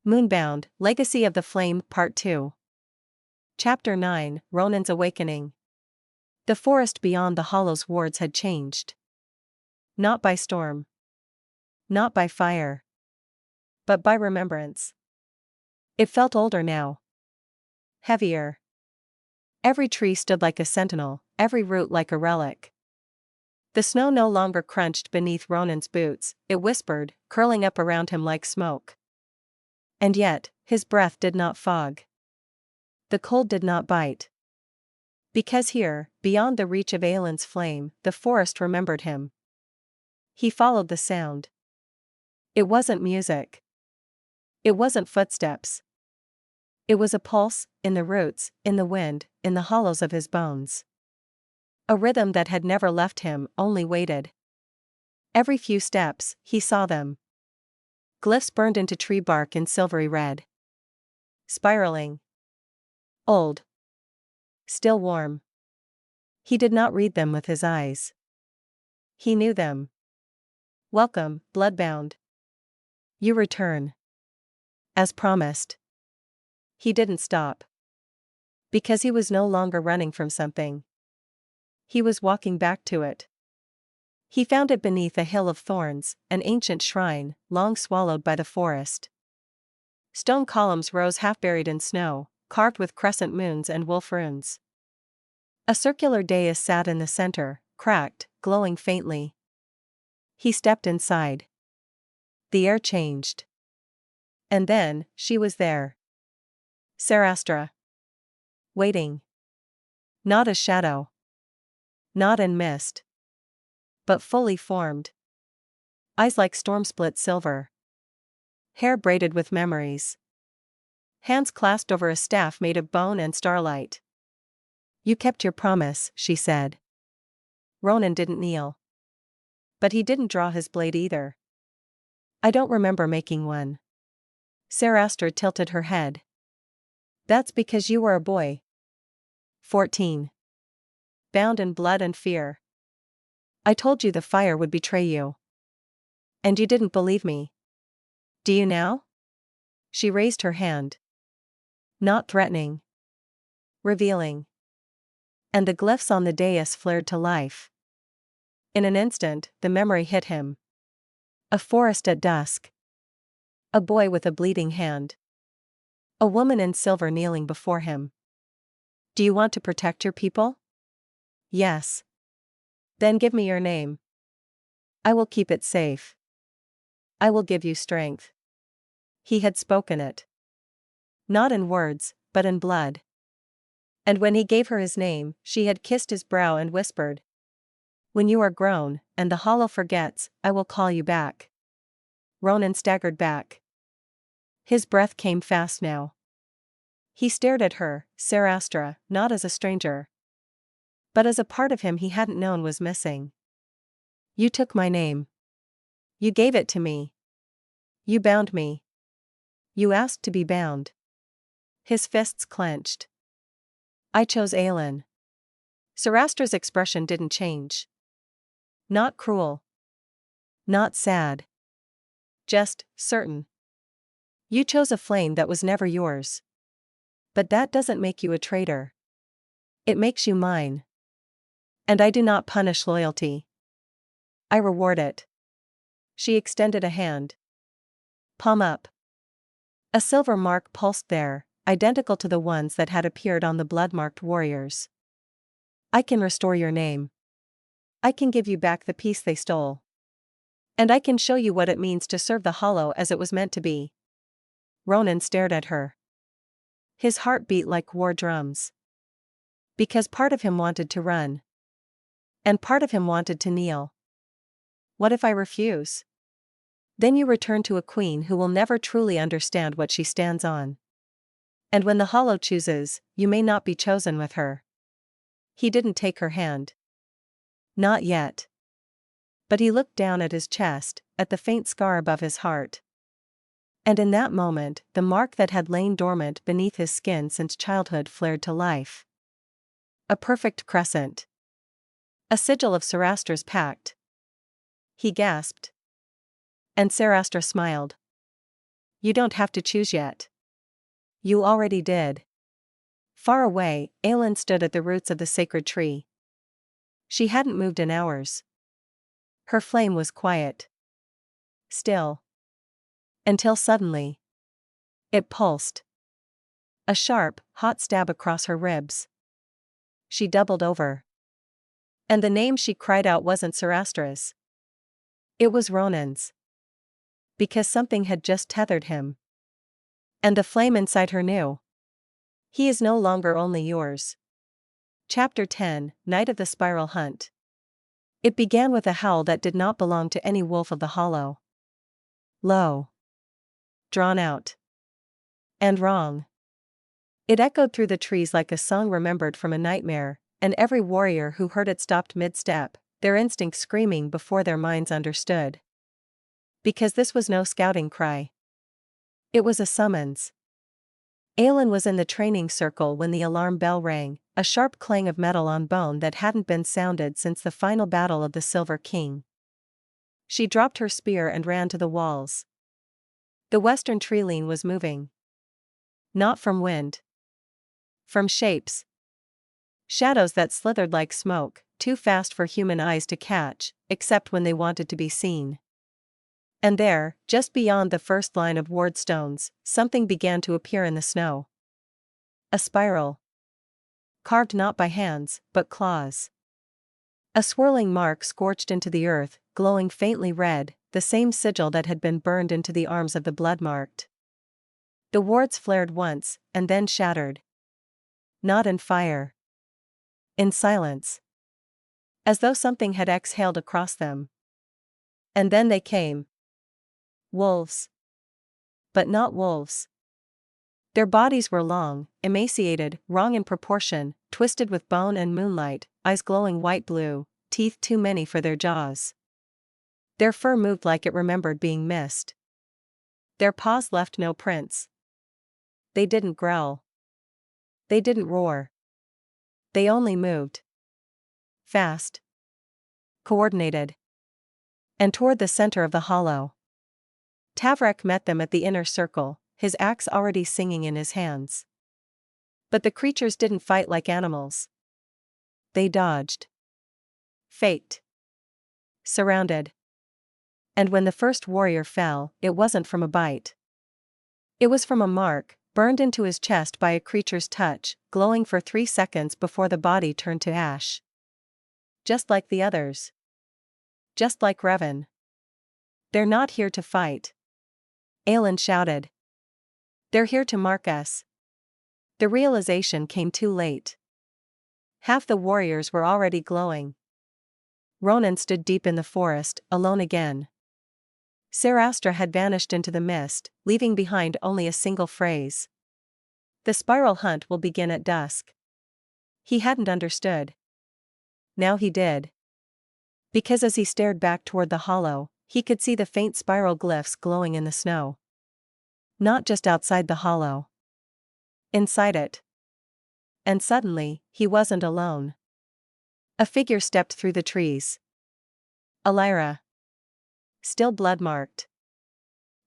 Moonbound, Legacy of the Flame, Part 2. Chapter 9, Ronan's Awakening. The forest beyond the hollow's wards had changed. Not by storm. Not by fire. But by remembrance. It felt older now. Heavier. Every tree stood like a sentinel, every root like a relic. The snow no longer crunched beneath Ronan's boots, it whispered, curling up around him like smoke. And yet, his breath did not fog. The cold did not bite. Because here, beyond the reach of Aelin's flame, the forest remembered him. He followed the sound. It wasn't music. It wasn't footsteps. It was a pulse, in the roots, in the wind, in the hollows of his bones. A rhythm that had never left him, only waited. Every few steps, he saw them. Glyphs burned into tree bark in silvery red. Spiraling. Old. Still warm. He did not read them with his eyes. He knew them. Welcome, bloodbound. You return. As promised. He didn't stop. Because he was no longer running from something. He was walking back to it. He found it beneath a hill of thorns, an ancient shrine, long swallowed by the forest. Stone columns rose half-buried in snow, carved with crescent moons and wolf runes. A circular dais sat in the center, cracked, glowing faintly. He stepped inside. The air changed. And then, she was there. Sarastra. Waiting. Not a shadow. Not in mist. But fully formed. Eyes like storm-split silver. Hair braided with memories. Hands clasped over a staff made of bone and starlight. You kept your promise, she said. Ronan didn't kneel. But he didn't draw his blade either. I don't remember making one. Sarastra tilted her head. That's because you were a boy. 14. Bound in blood and fear. I told you the fire would betray you. And you didn't believe me. Do you now? She raised her hand. Not threatening. Revealing. And the glyphs on the dais flared to life. In an instant, the memory hit him. A forest at dusk. A boy with a bleeding hand. A woman in silver kneeling before him. Do you want to protect your people? Yes. Then give me your name. I will keep it safe. I will give you strength. He had spoken it. Not in words, but in blood. And when he gave her his name, she had kissed his brow and whispered. When you are grown, and the hollow forgets, I will call you back. Ronan staggered back. His breath came fast now. He stared at her, Sarastra, not as a stranger. But as a part of him he hadn't known was missing. You took my name. You gave it to me. You bound me. You asked to be bound. His fists clenched. I chose Aelin. Sarastra's expression didn't change. Not cruel. Not sad. Just certain. You chose a flame that was never yours. But that doesn't make you a traitor. It makes you mine. And I do not punish loyalty. I reward it. She extended a hand. Palm up. A silver mark pulsed there, identical to the ones that had appeared on the blood-marked warriors. I can restore your name. I can give you back the peace they stole. And I can show you what it means to serve the hollow as it was meant to be. Ronan stared at her. His heart beat like war drums. Because part of him wanted to run. And part of him wanted to kneel. What if I refuse? Then you return to a queen who will never truly understand what she stands on. And when the hollow chooses, you may not be chosen with her. He didn't take her hand. Not yet. But he looked down at his chest, at the faint scar above his heart. And in that moment, the mark that had lain dormant beneath his skin since childhood flared to life. A perfect crescent. A sigil of Sarastra's pact. He gasped. And Sarastra smiled. You don't have to choose yet. You already did. Far away, Aelin stood at the roots of the sacred tree. She hadn't moved in hours. Her flame was quiet. Still. Until suddenly. It pulsed. A sharp, hot stab across her ribs. She doubled over. And the name she cried out wasn't Sarastra's. It was Ronan's. Because something had just tethered him. And the flame inside her knew. He is no longer only yours. Chapter 10, Night of the Spiral Hunt. It began with a howl that did not belong to any wolf of the hollow. Low. Drawn out. And wrong. It echoed through the trees like a song remembered from a nightmare, and every warrior who heard it stopped mid-step, their instinct screaming before their minds understood. Because this was no scouting cry. It was a summons. Aelin was in the training circle when the alarm bell rang, a sharp clang of metal on bone that hadn't been sounded since the final battle of the Silver King. She dropped her spear and ran to the walls. The western tree line was moving. Not from wind. From shapes. Shadows that slithered like smoke, too fast for human eyes to catch, except when they wanted to be seen. And there, just beyond the first line of ward stones, something began to appear in the snow. A spiral. Carved not by hands, but claws. A swirling mark scorched into the earth, glowing faintly red, the same sigil that had been burned into the arms of the blood-marked. The wards flared once, and then shattered. Not in fire. In silence. As though something had exhaled across them. And then they came. Wolves. But not wolves. Their bodies were long, emaciated, wrong in proportion, twisted with bone and moonlight, eyes glowing white-blue, teeth too many for their jaws. Their fur moved like it remembered being missed. Their paws left no prints. They didn't growl. They didn't roar. They only moved. Fast. Coordinated. And toward the center of the hollow. Tavrek met them at the inner circle, his axe already singing in his hands. But the creatures didn't fight like animals. They dodged. Faked. Surrounded. And when the first warrior fell, it wasn't from a bite. It was from a mark, burned into his chest by a creature's touch, glowing for 3 seconds before the body turned to ash. Just like the others. Just like Revan. They're not here to fight. Aelin shouted. They're here to mark us. The realization came too late. Half the warriors were already glowing. Ronan stood deep in the forest, alone again. Sarastra had vanished into the mist, leaving behind only a single phrase. The spiral hunt will begin at dusk. He hadn't understood. Now he did. Because as he stared back toward the hollow, he could see the faint spiral glyphs glowing in the snow. Not just outside the hollow. Inside it. And suddenly, he wasn't alone. A figure stepped through the trees. Alyra. Still blood-marked.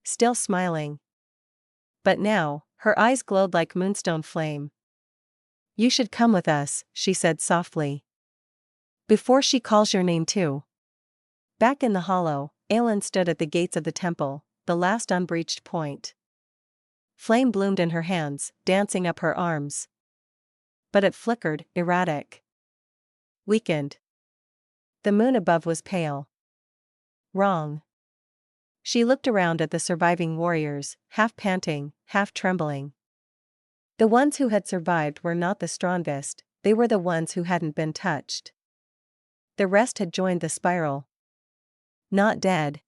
Still smiling. But now, her eyes glowed like moonstone flame. You should come with us, she said softly. Before she calls your name too. Back in the hollow, Aelin stood at the gates of the temple, the last unbreached point. Flame bloomed in her hands, dancing up her arms. But it flickered, erratic. Weakened. The moon above was pale. Wrong. She looked around at the surviving warriors, half panting, half trembling. The ones who had survived were not the strongest, they were the ones who hadn't been touched. The rest had joined the spiral. Not dead.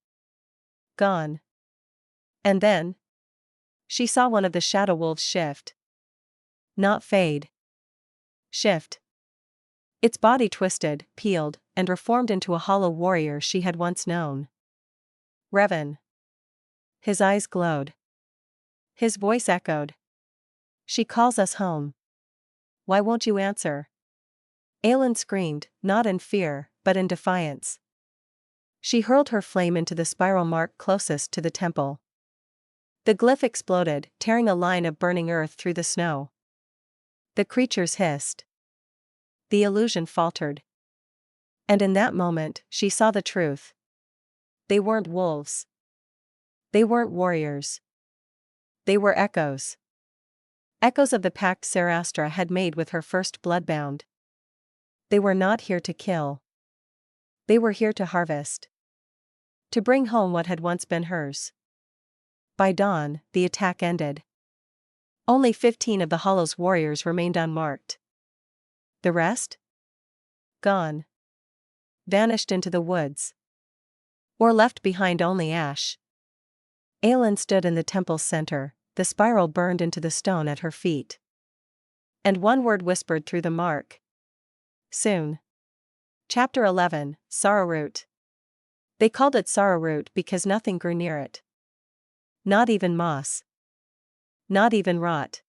Gone. And then? She saw one of the shadow wolves shift. Not fade. Shift. Its body twisted, peeled, and reformed into a hollow warrior she had once known. Revan. His eyes glowed. His voice echoed. She calls us home. Why won't you answer? Aelin screamed, not in fear, but in defiance. She hurled her flame into the spiral mark closest to the temple. The glyph exploded, tearing a line of burning earth through the snow. The creatures hissed. The illusion faltered. And in that moment, she saw the truth. They weren't wolves. They weren't warriors. They were echoes. Echoes of the pact Sarastra had made with her first bloodbound. They were not here to kill. They were here to harvest. To bring home what had once been hers. By dawn, the attack ended. Only 15 of the Hollow's warriors remained unmarked. The rest? Gone. Vanished into the woods. Or left behind only ash. Aelin stood in the temple's center, the spiral burned into the stone at her feet. And one word whispered through the mark. Soon. Chapter 11, Sorrowroot. They called it Sorrowroot because nothing grew near it. Not even moss. Not even rot.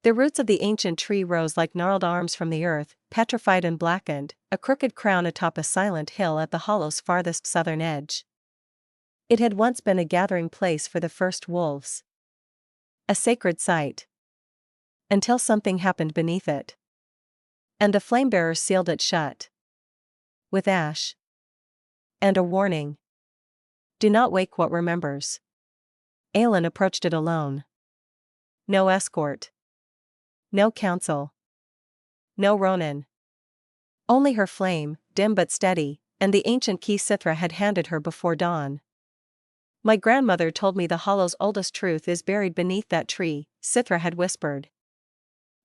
The roots of the ancient tree rose like gnarled arms from the earth, petrified and blackened, a crooked crown atop a silent hill at the hollow's farthest southern edge. It had once been a gathering place for the first wolves. A sacred site. Until something happened beneath it. And the flamebearers sealed it shut. With ash. And a warning. Do not wake what remembers. Aelin approached it alone. No escort. No counsel. No Ronin. Only her flame, dim but steady, and the ancient key Sithra had handed her before dawn. My grandmother told me the Hollow's oldest truth is buried beneath that tree, Sithra had whispered.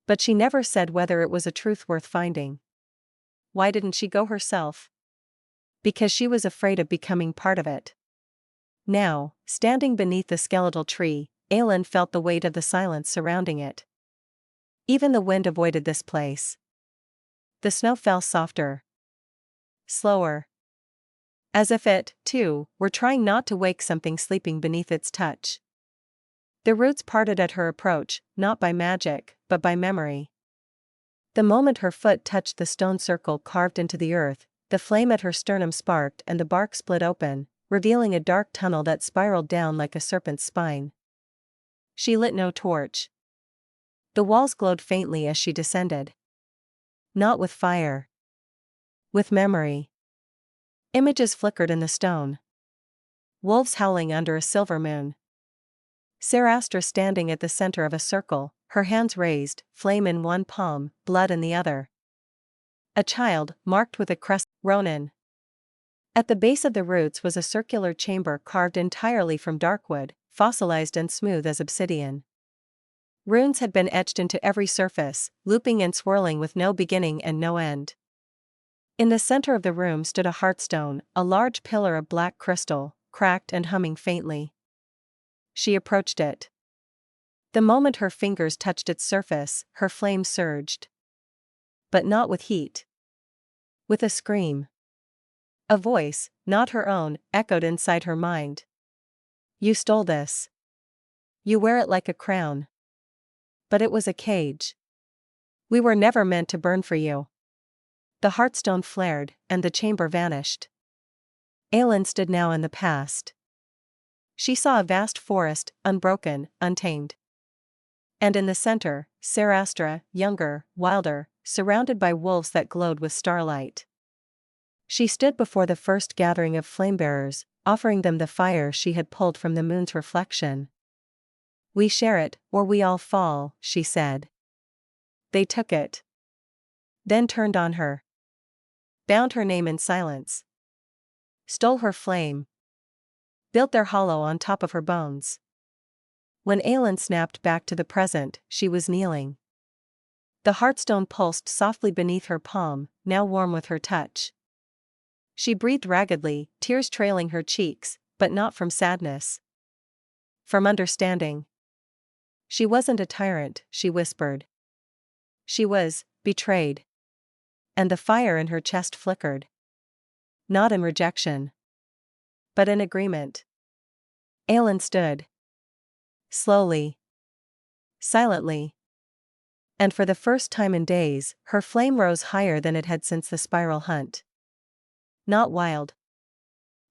But she never said whether it was a truth worth finding. Why didn't she go herself? Because she was afraid of becoming part of it. Now, standing beneath the skeletal tree, Aelin felt the weight of the silence surrounding it. Even the wind avoided this place. The snow fell softer. Slower. As if it, too, were trying not to wake something sleeping beneath its touch. The roots parted at her approach, not by magic, but by memory. The moment her foot touched the stone circle carved into the earth, the flame at her sternum sparked and the bark split open, revealing a dark tunnel that spiraled down like a serpent's spine. She lit no torch. The walls glowed faintly as she descended. Not with fire. With memory. Images flickered in the stone. Wolves howling under a silver moon. Sarastra standing at the center of a circle, her hands raised, flame in one palm, blood in the other. A child, marked with a crest, Ronin. At the base of the roots was a circular chamber carved entirely from darkwood, fossilized and smooth as obsidian. Runes had been etched into every surface, looping and swirling with no beginning and no end. In the center of the room stood a heartstone, a large pillar of black crystal, cracked and humming faintly. She approached it. The moment her fingers touched its surface, her flame surged. But not with heat. With a scream. A voice, not her own, echoed inside her mind. You stole this. You wear it like a crown. But it was a cage. We were never meant to burn for you. The heartstone flared, and the chamber vanished. Aelin stood now in the past. She saw a vast forest, unbroken, untamed. And in the center, Sarastra, younger, wilder, surrounded by wolves that glowed with starlight. She stood before the first gathering of flamebearers, offering them the fire she had pulled from the moon's reflection. We share it, or we all fall, she said. They took it. Then turned on her. Bound her name in silence. Stole her flame. Built their hollow on top of her bones. When Aelin snapped back to the present, she was kneeling. The heartstone pulsed softly beneath her palm, now warm with her touch. She breathed raggedly, tears trailing her cheeks, but not from sadness. From understanding. She wasn't a tyrant, she whispered. She was betrayed. And the fire in her chest flickered. Not in rejection. But in agreement. Aelin stood. Slowly. Silently. And for the first time in days, her flame rose higher than it had since the spiral hunt. Not wild.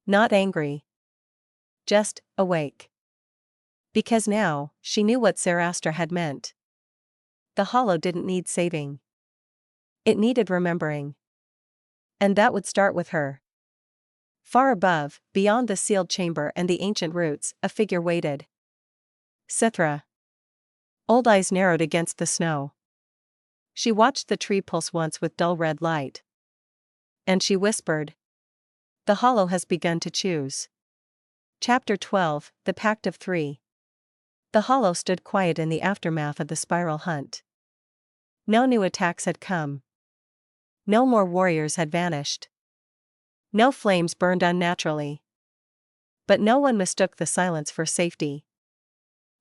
Not angry. Just awake. Because now, she knew what Sarastra had meant. The hollow didn't need saving. It needed remembering. And that would start with her. Far above, beyond the sealed chamber and the ancient roots, a figure waited. Sithra. Old eyes narrowed against the snow. She watched the tree pulse once with dull red light. And she whispered. The hollow has begun to choose. Chapter 12, The Pact of Three. The hollow stood quiet in the aftermath of the spiral hunt. No new attacks had come. No more warriors had vanished. No flames burned unnaturally. But no one mistook the silence for safety.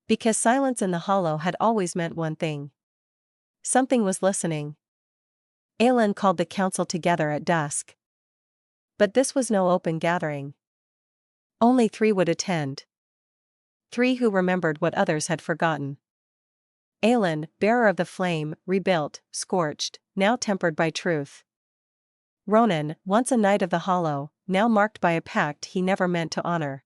Because silence in the hollow had always meant one thing. Something was listening. Aelin called the council together at dusk. But this was no open gathering. Only 3 would attend. 3 who remembered what others had forgotten. Aelin, bearer of the flame, rebuilt, scorched, now tempered by truth. Ronan, once a knight of the hollow, now marked by a pact he never meant to honor.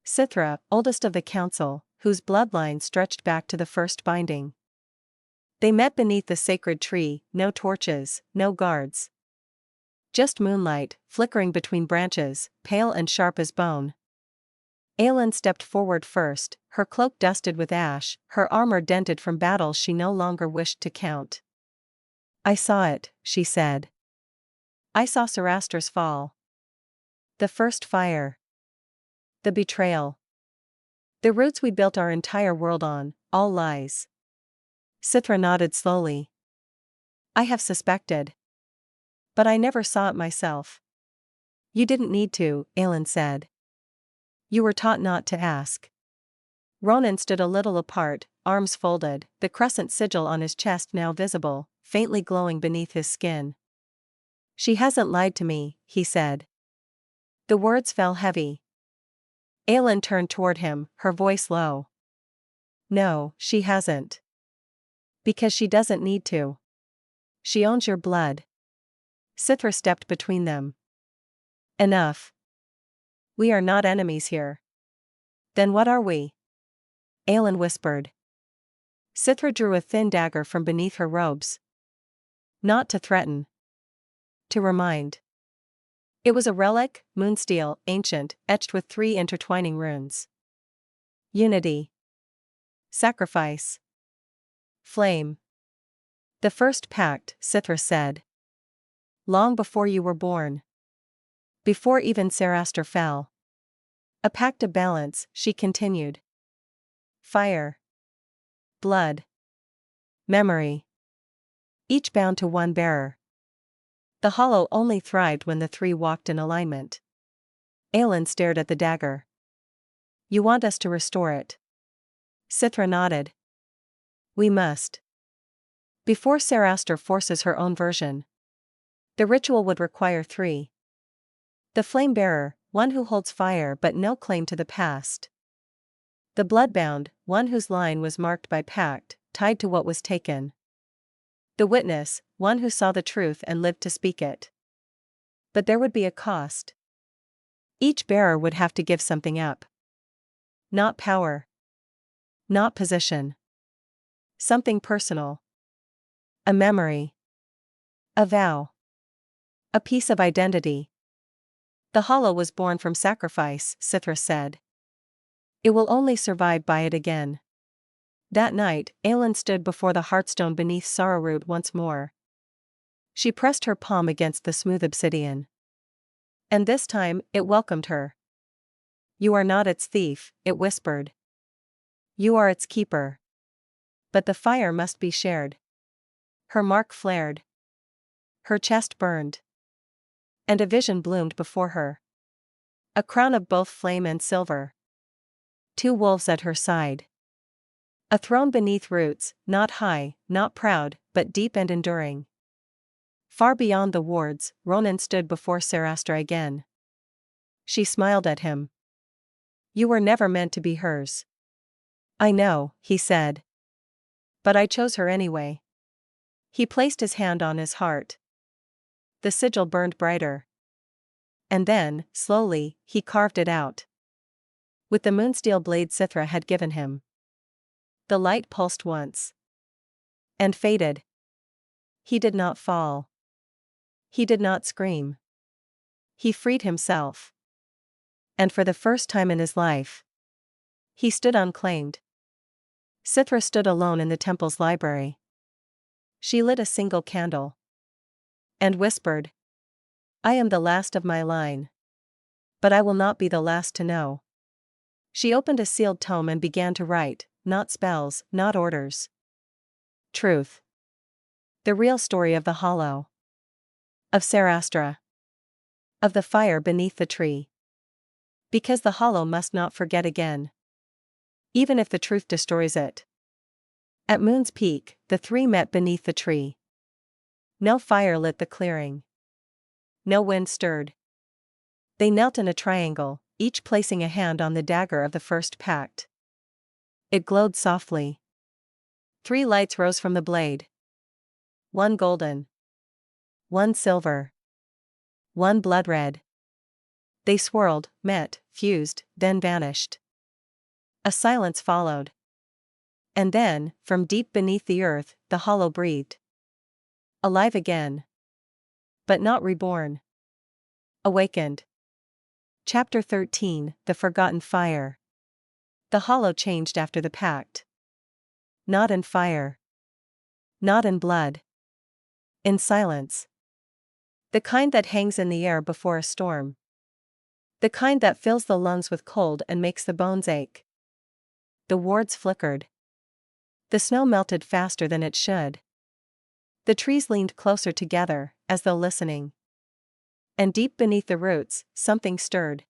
Sithra, oldest of the council, whose bloodline stretched back to the first binding. They met beneath the sacred tree, no torches, no guards. Just moonlight, flickering between branches, pale and sharp as bone. Aelin stepped forward first, her cloak dusted with ash, her armor dented from battles she no longer wished to count. I saw it, she said. I saw Sarastra's fall. The first fire. The betrayal. The roots we built our entire world on, all lies. Sithra nodded slowly. I have suspected. But I never saw it myself. You didn't need to, Aelin said. You were taught not to ask. Ronan stood a little apart, arms folded, the crescent sigil on his chest now visible, faintly glowing beneath his skin. She hasn't lied to me, he said. The words fell heavy. Aelin turned toward him, her voice low. No, she hasn't. Because she doesn't need to. She owns your blood. Sithra stepped between them. Enough. We are not enemies here. Then what are we? Aelin whispered. Sithra drew a thin dagger from beneath her robes. Not to threaten. To remind. It was a relic, moonsteel, ancient, etched with 3 intertwining runes. Unity. Sacrifice. Flame. The first pact, Sithra said. Long before you were born. Before even Sarastra fell. A pact of balance, she continued. Fire. Blood. Memory. Each bound to one bearer. The hollow only thrived when the 3 walked in alignment. Aelin stared at the dagger. You want us to restore it? Sithra nodded. We must. Before Sarastra forces her own version. The ritual would require 3. The flame bearer, one who holds fire but no claim to the past. The bloodbound, one whose line was marked by pact, tied to what was taken. The witness, one who saw the truth and lived to speak it. But there would be a cost. Each bearer would have to give something up. Not power. Not position. Something personal. A memory. A vow. A piece of identity. The hollow was born from sacrifice, Sithra said. It will only survive by it again. That night, Aelin stood before the heartstone beneath Sorrowroot once more. She pressed her palm against the smooth obsidian. And this time, it welcomed her. You are not its thief, it whispered. You are its keeper. But the fire must be shared. Her mark flared. Her chest burned. And a vision bloomed before her. A crown of both flame and silver. 2 wolves at her side. A throne beneath roots, not high, not proud, but deep and enduring. Far beyond the wards, Ronan stood before Sarastra again. She smiled at him. You were never meant to be hers. I know, he said. But I chose her anyway. He placed his hand on his heart. The sigil burned brighter. And then, slowly, he carved it out. with the moonsteel blade Sithra had given him. The light pulsed once. And faded. He did not fall. He did not scream. He freed himself. And for the first time in his life, he stood unclaimed. Sithra stood alone in the temple's library. She lit a single candle. And whispered, "I am the last of my line. But I will not be the last to know." She opened a sealed tome and began to write, not spells, not orders. Truth. The real story of the hollow. Of Sarastra. Of the fire beneath the tree. Because the hollow must not forget again. Even if the truth destroys it. At Moon's Peak, the three met beneath the tree. No fire lit the clearing. No wind stirred. They knelt in a triangle, each placing a hand on the dagger of the first pact. It glowed softly. 3 lights rose from the blade. 1 golden. 1 silver. 1 blood red. They swirled, met, fused, then vanished. A silence followed. And then, from deep beneath the earth, the hollow breathed. Alive again. But not reborn. Awakened. Chapter 13, The Forgotten Fire. The hollow changed after the pact. Not in fire. Not in blood. In silence. The kind that hangs in the air before a storm. The kind that fills the lungs with cold and makes the bones ache. The wards flickered. The snow melted faster than it should. The trees leaned closer together, as though listening. And deep beneath the roots, something stirred.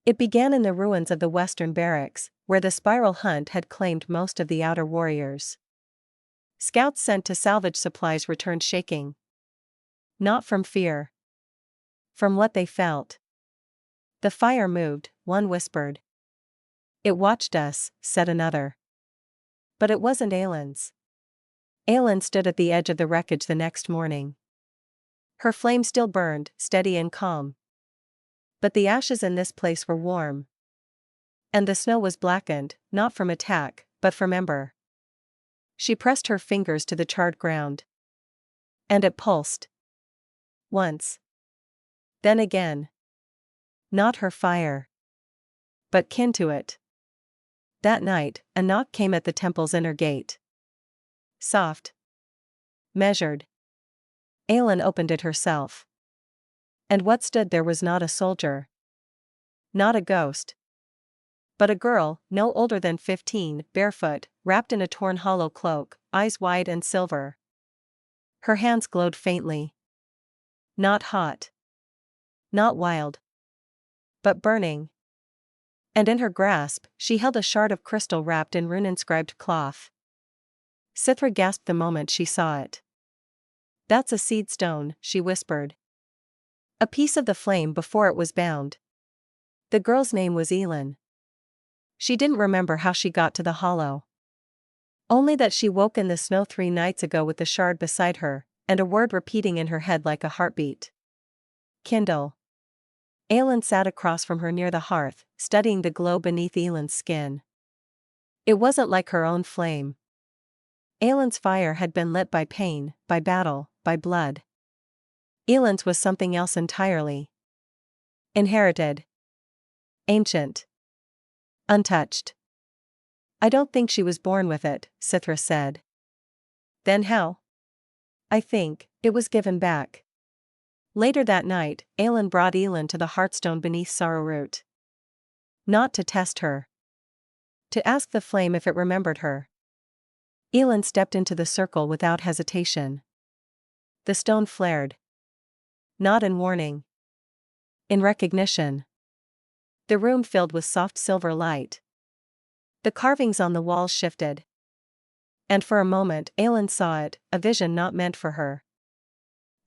It began in the ruins of the western barracks, where the spiral hunt had claimed most of the outer warriors. Scouts sent to salvage supplies returned shaking. Not from fear. From what they felt. The fire moved, one whispered. "It watched us," said another. But it wasn't Aelin's. Aelin stood at the edge of the wreckage the next morning. Her flame still burned, steady and calm. But the ashes in this place were warm. And the snow was blackened, not from attack, but from ember. She pressed her fingers to the charred ground. And it pulsed. Once. Then again. Not her fire. But kin to it. That night, a knock came at the temple's inner gate. Soft. Measured. Aelin opened it herself. And what stood there was not a soldier. Not a ghost. But a girl, no older than 15, barefoot, wrapped in a torn hollow cloak, eyes wide and silver. Her hands glowed faintly. Not hot. Not wild. But burning. And in her grasp, she held a shard of crystal wrapped in rune-inscribed cloth. Sithra gasped the moment she saw it. "That's a seed stone," she whispered. "A piece of the flame before it was bound." The girl's name was Aelin. She didn't remember how she got to the hollow. Only that she woke in the snow 3 nights ago with the shard beside her, and a word repeating in her head like a heartbeat. Kindle. Aelin sat across from her near the hearth, studying the glow beneath Aelin's skin. It wasn't like her own flame. Aelin's fire had been lit by pain, by battle, by blood. Aelin's was something else entirely. Inherited. Ancient. Untouched. "I don't think she was born with it," Sithra said. "Then how?" "I think it was given back." Later that night, Aelin brought Aelin to the heartstone beneath Sorrowroot. Not to test her. To ask the flame if it remembered her. Aelin stepped into the circle without hesitation. The stone flared. Not in warning. In recognition. The room filled with soft silver light. The carvings on the walls shifted. And for a moment Aelin saw it, a vision not meant for her.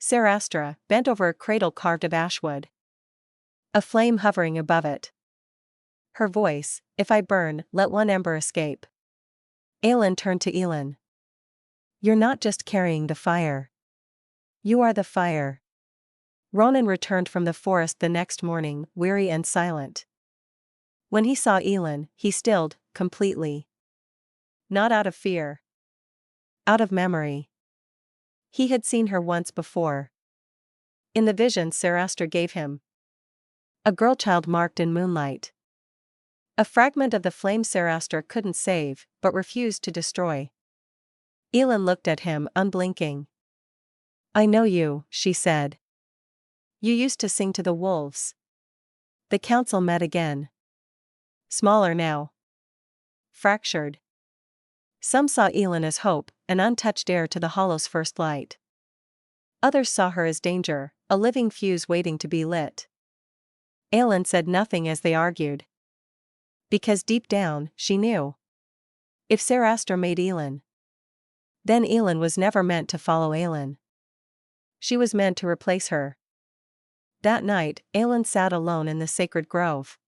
Sarastra, bent over a cradle carved of ashwood. A flame hovering above it. Her voice, "If I burn, let 1 ember escape." Aelin turned to Aelin. "You're not just carrying the fire. You are the fire." Ronan returned from the forest the next morning, weary and silent. When he saw Aelin, he stilled, completely. Not out of fear. Out of memory. He had seen her once before. In the vision Sarastra gave him. A girl-child marked in moonlight. A fragment of the flame Sarastra couldn't save, but refused to destroy. Aelin looked at him, unblinking. "I know you," she said. "You used to sing to the wolves." The council met again. Smaller now. Fractured. Some saw Aelin as hope, an untouched heir to the Hollow's first light. Others saw her as danger, a living fuse waiting to be lit. Aelin said nothing as they argued. Because deep down, she knew. If Sarastra made Aelin, then Aelin was never meant to follow Aelin. She was meant to replace her. That night, Aelin sat alone in the sacred grove.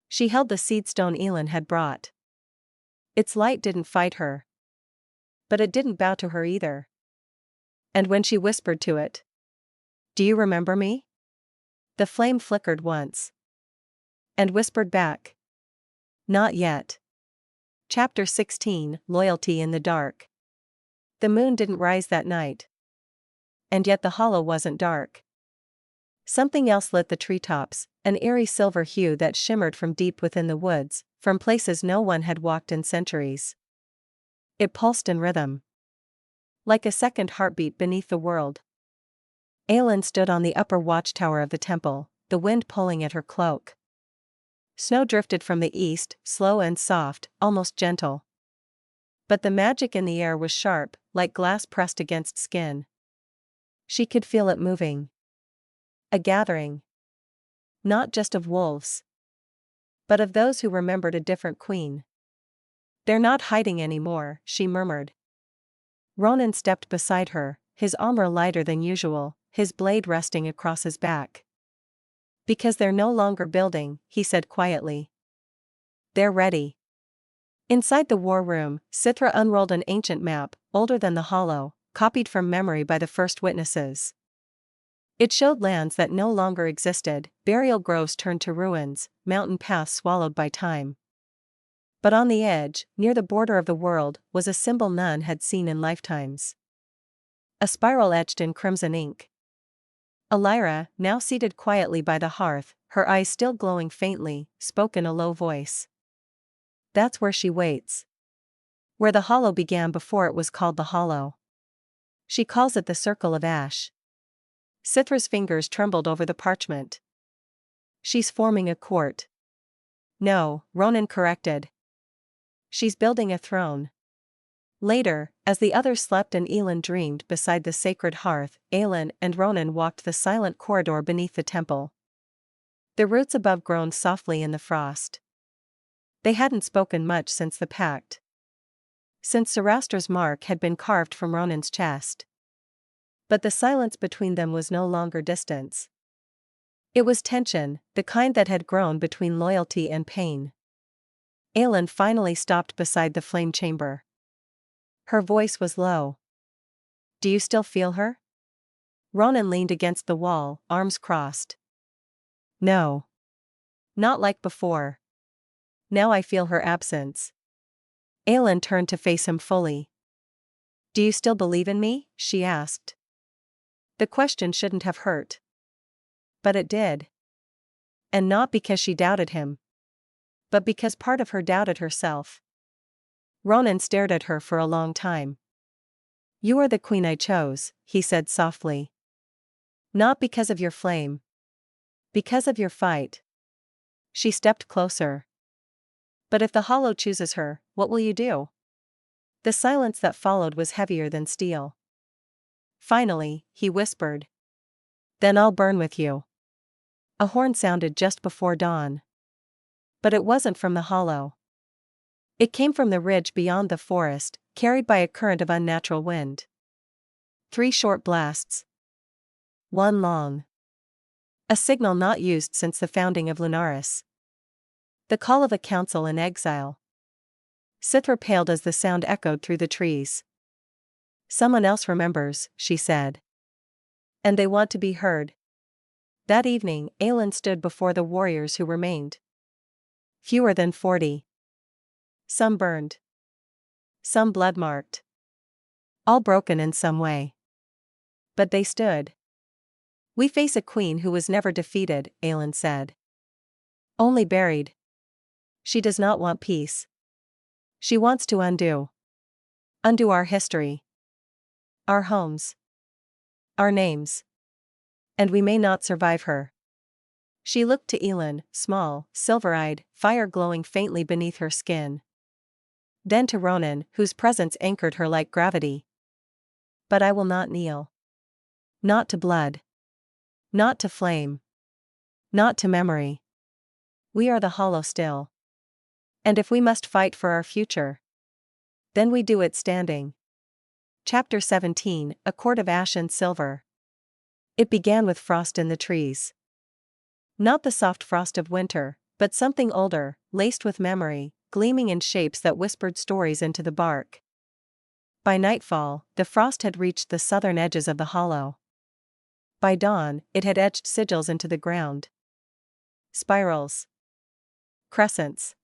She held the seedstone Aelin had brought. Its light didn't fight her. But it didn't bow to her either. And when she whispered to it, "Do you remember me?" the flame flickered once. And whispered back, "Not yet." Chapter 16, Loyalty in the Dark. The moon didn't rise that night. And yet the hollow wasn't dark. Something else lit the treetops, an eerie silver hue that shimmered from deep within the woods, from places no one had walked in centuries. It pulsed in rhythm. Like a second heartbeat beneath the world. Aelin stood on the upper watchtower of the temple, the wind pulling at her cloak. Snow drifted from the east, slow and soft, almost gentle. But the magic in the air was sharp, like glass pressed against skin. She could feel it moving. A gathering. Not just of wolves. But of those who remembered a different queen. "They're not hiding anymore," she murmured. Ronan stepped beside her, his armor lighter than usual, his blade resting across his back. "Because they're no longer building," he said quietly. "They're ready." Inside the war room, Sithra unrolled an ancient map, older than the Hollow, copied from memory by the first witnesses. It showed lands that no longer existed, burial groves turned to ruins, mountain paths swallowed by time. But on the edge, near the border of the world, was a symbol none had seen in lifetimes. A spiral etched in crimson ink. Elira, now seated quietly by the hearth, her eyes still glowing faintly, spoke in a low voice. "That's where she waits. Where the Hollow began before it was called the Hollow. She calls it the Circle of Ash." Sithra's fingers trembled over the parchment. "She's forming a court." "No," Ronan corrected. "She's building a throne." Later, as the others slept and Aelin dreamed beside the sacred hearth, Aelin and Ronan walked the silent corridor beneath the temple. The roots above groaned softly in the frost. They hadn't spoken much since the pact. Since Sarastra's mark had been carved from Ronan's chest. But the silence between them was no longer distance. It was tension, the kind that had grown between loyalty and pain. Aelin finally stopped beside the flame chamber. Her voice was low. "Do you still feel her?" Ronan leaned against the wall, arms crossed. "No. Not like before. Now I feel her absence." Aelin turned to face him fully. "Do you still believe in me?" she asked. The question shouldn't have hurt. But it did. And not because she doubted him. But because part of her doubted herself. Ronan stared at her for a long time. "You are the queen I chose," he said softly. "Not because of your flame. Because of your fight." She stepped closer. "But if the Hollow chooses her, what will you do?" The silence that followed was heavier than steel. Finally, he whispered. "Then I'll burn with you." A horn sounded just before dawn. But it wasn't from the Hollow. It came from the ridge beyond the forest, carried by a current of unnatural wind. 3 short blasts. 1 long. A signal not used since the founding of Lunaris. The call of a council in exile. Sithra paled as the sound echoed through the trees. "Someone else remembers," she said. "And they want to be heard." That evening, Aelin stood before the warriors who remained. Fewer than 40. Some burned. Some blood-marked. All broken in some way. But they stood. We face a queen who was never defeated, Aelin said. Only buried. She does not want peace. She wants to undo. Undo our history. Our homes. Our names. And we may not survive her. She looked to Aelin, small, silver-eyed, fire glowing faintly beneath her skin. Then to Ronan, whose presence anchored her like gravity. But I will not kneel. Not to blood. Not to flame. Not to memory. We are the hollow still. And if we must fight for our future, then we do it standing. Chapter 17, A Court of Ash and Silver. It began with frost in the trees. Not the soft frost of winter, but something older, laced with memory, gleaming in shapes that whispered stories into the bark. By nightfall, the frost had reached the southern edges of the hollow. By dawn, it had etched sigils into the ground. Spirals. Crescents.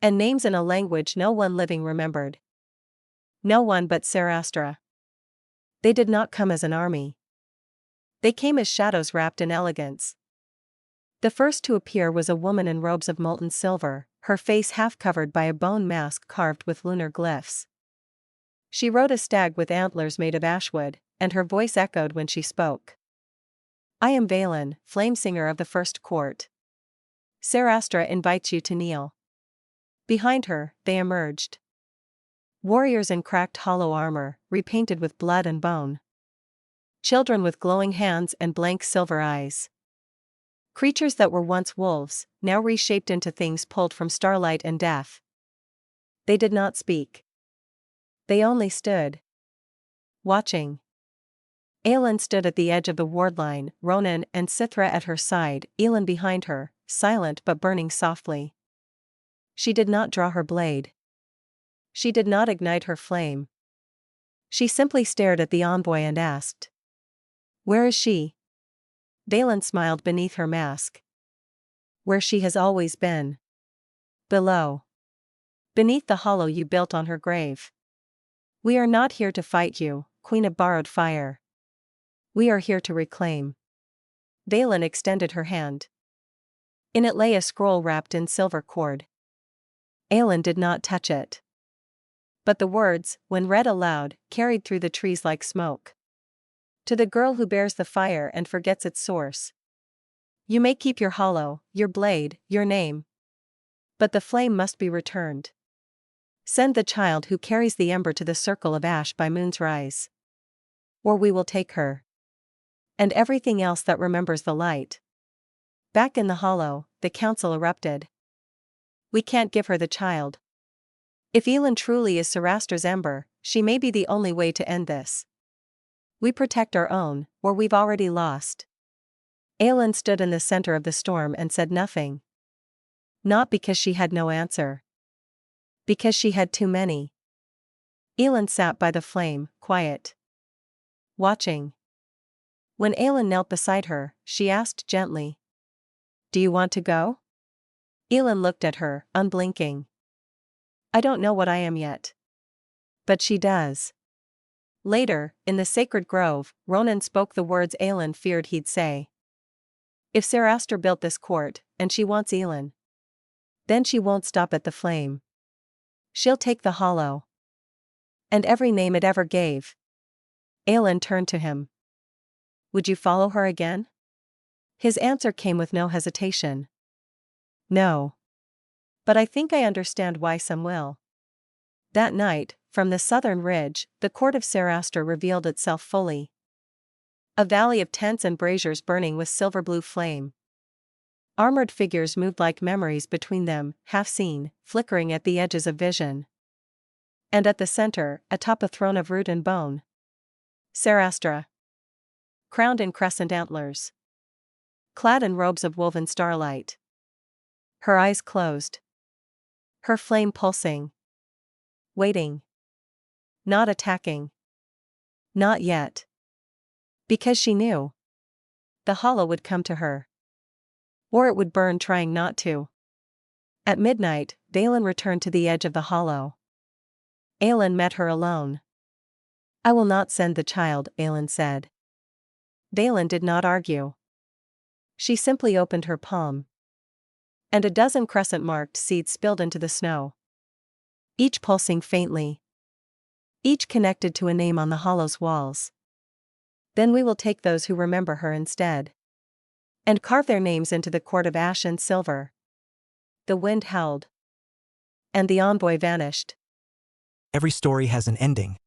And names in a language no one living remembered. No one but Sarastra. They did not come as an army. They came as shadows wrapped in elegance. The first to appear was a woman in robes of molten silver, her face half covered by a bone mask carved with lunar glyphs. She rode a stag with antlers made of ashwood, and her voice echoed when she spoke. I am Aelin, Flamesinger of the First Court. Sarastra invites you to kneel. Behind her, they emerged. Warriors in cracked hollow armor, repainted with blood and bone. Children with glowing hands and blank silver eyes. Creatures that were once wolves, now reshaped into things pulled from starlight and death. They did not speak. They only stood. Watching. Aelin stood at the edge of the ward line, Ronan and Sithra at her side, Aelin behind her, silent but burning softly. She did not draw her blade. She did not ignite her flame. She simply stared at the envoy and asked, "Where is she?" Aelin smiled beneath her mask. Where she has always been. Below. Beneath the hollow you built on her grave. We are not here to fight you, Queen of Borrowed Fire. We are here to reclaim. Aelin extended her hand. In it lay a scroll wrapped in silver cord. Aelin did not touch it. But the words, when read aloud, carried through the trees like smoke. To the girl who bears the fire and forgets its source. You may keep your hollow, your blade, your name. But the flame must be returned. Send the child who carries the ember to the circle of ash by moon's rise. Or we will take her. And everything else that remembers the light. Back in the hollow, the council erupted. We can't give her the child. If Aelin truly is Sarastra's ember, she may be the only way to end this. We protect our own, or we've already lost. Aelin stood in the center of the storm and said nothing. Not because she had no answer. Because she had too many. Aelin sat by the flame, quiet. Watching. When Aelin knelt beside her, she asked gently. Do you want to go? Aelin looked at her, unblinking. I don't know what I am yet. But she does. Later, in the sacred grove, Ronan spoke the words Aelin feared he'd say. If Sarastra built this court, and she wants Aelin, then she won't stop at the flame. She'll take the hollow. And every name it ever gave. Aelin turned to him. Would you follow her again? His answer came with no hesitation. No. But I think I understand why some will. That night, from the southern ridge, the court of Sarastra revealed itself fully. A valley of tents and braziers burning with silver-blue flame. Armored figures moved like memories between them, half-seen, flickering at the edges of vision. And at the center, atop a throne of root and bone. Sarastra. Crowned in crescent antlers. Clad in robes of woven starlight. Her eyes closed. Her flame pulsing. Waiting. Not attacking. Not yet. Because she knew. The hollow would come to her. Or it would burn trying not to. At midnight, Aelin returned to the edge of the hollow. Aelin met her alone. "I will not send the child," Aelin said. Aelin did not argue. She simply opened her palm. And a dozen crescent-marked seeds spilled into the snow. Each pulsing faintly. Each connected to a name on the hollow's walls. "Then we will take those who remember her instead. And carve their names into the court of ash and silver." The wind howled. And the envoy vanished. Every story has an ending.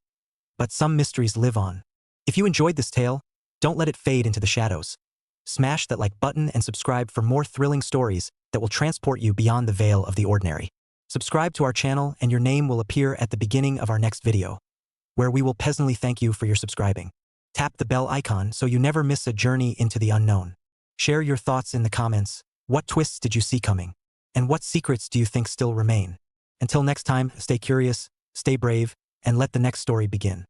But some mysteries live on. If you enjoyed this tale, don't let it fade into the shadows. Smash that like button and subscribe for more thrilling stories that will transport you beyond the veil of the ordinary. Subscribe to our channel and your name will appear at the beginning of our next video, where we will pleasantly thank you for your subscribing. Tap the bell icon so you never miss a journey into the unknown. Share your thoughts in the comments. What twists did you see coming? And what secrets do you think still remain? Until next time, stay curious, stay brave, and let the next story begin.